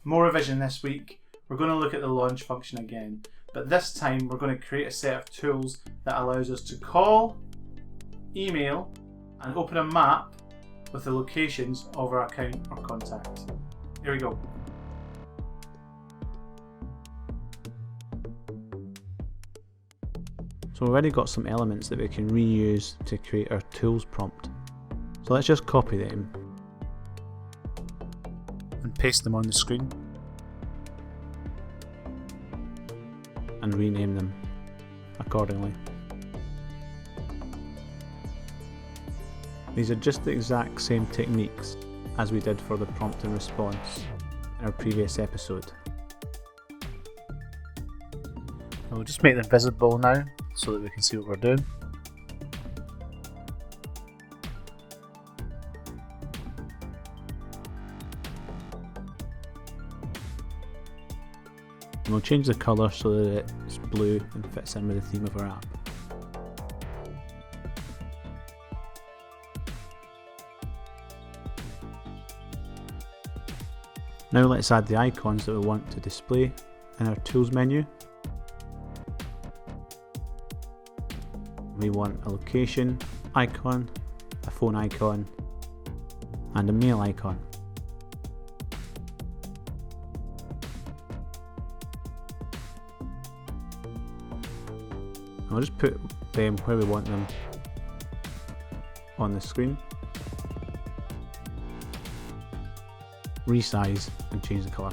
More revision this week. We're going to look at the launch function again, but this time we're going to create a set of tools that allows us to call, email, and open a map with the locations of our account or contact. Here we go. So we've already got some elements that we can reuse to create our tools prompt. So let's just copy them and paste them on the screen and rename them accordingly. These are just the exact same techniques as we did for the prompt and response in our previous episode. We'll just make them visible now so that we can see what we're doing. And we'll change the colour so that it's blue and fits in with the theme of our app. Now let's add the icons that we want to display in our tools menu. We want a location icon, a phone icon, and a mail icon. I'll just put them where we want them on the screen. Resize and change the colour.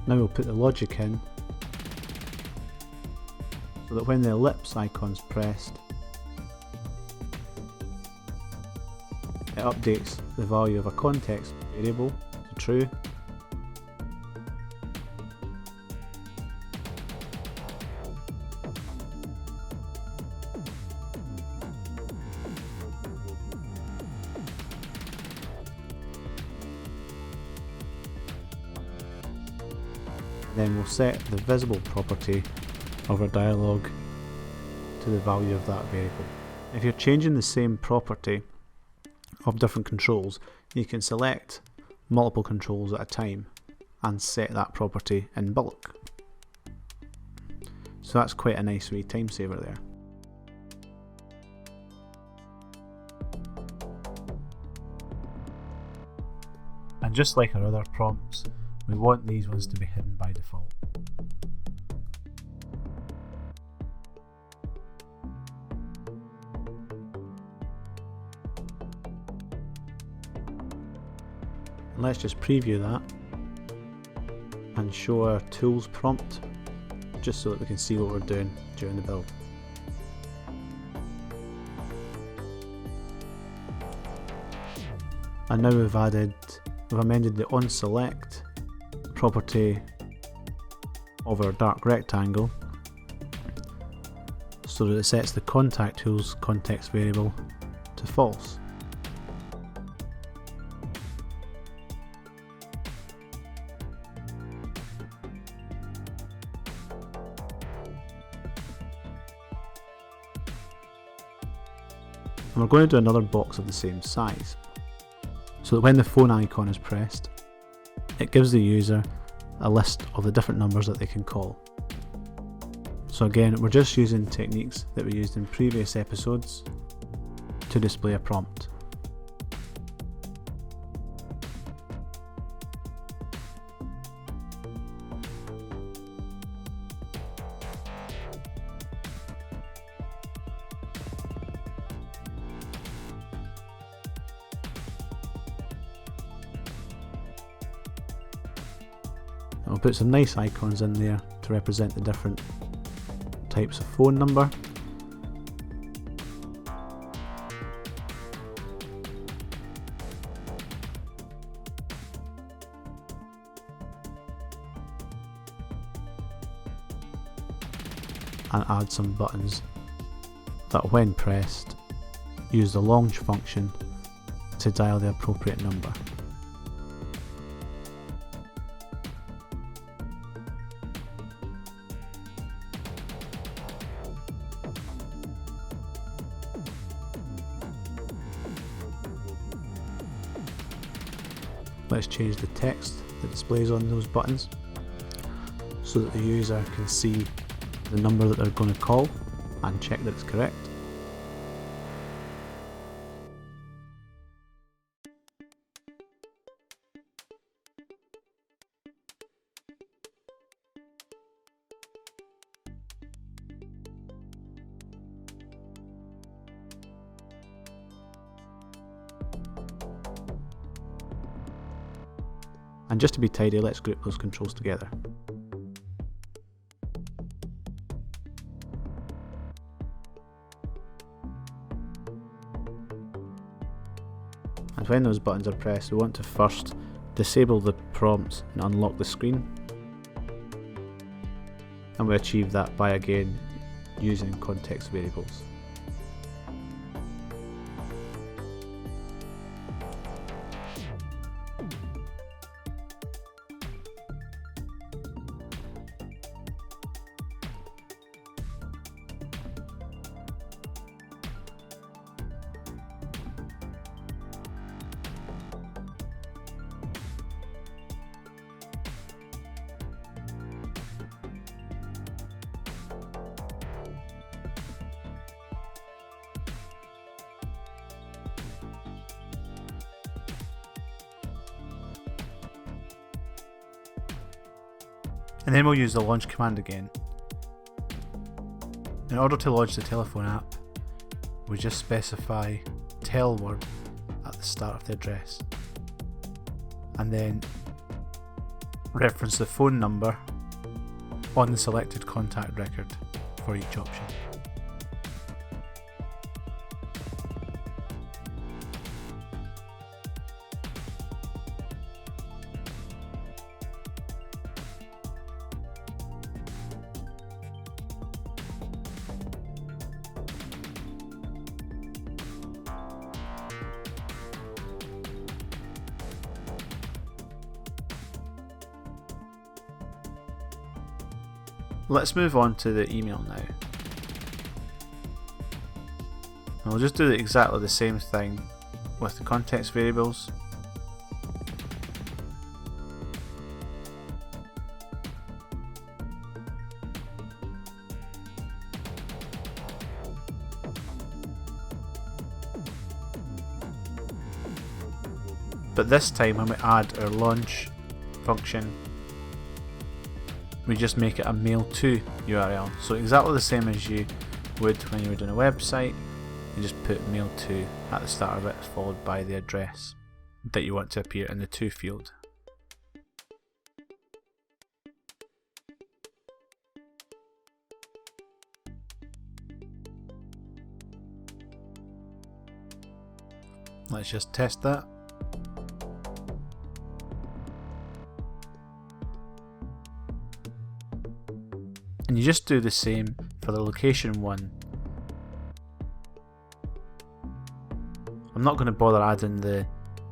Now we'll put the logic in so that when the ellipse icon's pressed, it updates the value of a context variable to true. Then we'll set the visible property of our dialog to the value of that variable. If you're changing the same property of different controls, you can select multiple controls at a time and set that property in bulk. So that's quite a nice wee time saver there. And just like our other prompts, we want these ones to be hidden by default. And let's just preview that and show our tools prompt just so that we can see what we're doing during the build. And now we've amended the onSelect property of our dark rectangle so that it sets the contact tools context variable to false. And we're going to do another box of the same size so that when the phone icon is pressed, it gives the user a list of the different numbers that they can call. So again, we're just using techniques that we used in previous episodes to display a prompt. I'll put some nice icons in there to represent the different types of phone number. And add some buttons that when pressed use the launch function to dial the appropriate number. Let's change the text that displays on those buttons so that the user can see the number that they're going to call and check that it's correct. And just to be tidy, let's group those controls together. And when those buttons are pressed, we want to first disable the prompt and unlock the screen. And we achieve that by again using context variables. And then we'll use the launch command again. In order to launch the telephone app, we just specify tel word at the start of the address, and then reference the phone number on the selected contact record for each option. Let's move on to the email now. And we'll just do exactly the same thing with the context variables. But this time when we add our launch function, we just make it a mail to URL. So exactly the same as you would when you were doing a website, you just put mail to at the start of it, followed by the address that you want to appear in the to field. Let's just test that. And you just do the same for the location one. I'm not going to bother adding the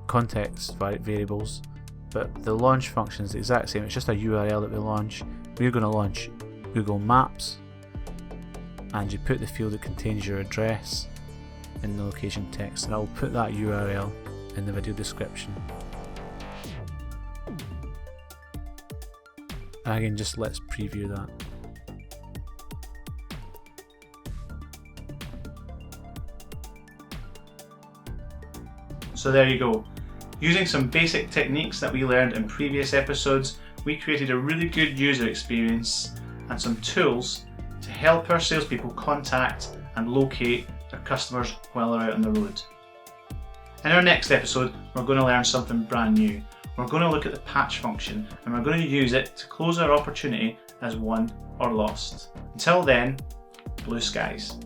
context variables, but the launch function is the exact same. It's just a URL that we launch. We're going to launch Google Maps, and you put the field that contains your address in the location text, and I'll put that URL in the video description. And again, just let's preview that. So there you go. Using some basic techniques that we learned in previous episodes, we created a really good user experience and some tools to help our salespeople contact and locate their customers while they're out on the road. In our next episode, we're going to learn something brand new. We're going to look at the patch function, and we're going to use it to close our opportunity as won or lost. Until then, blue skies.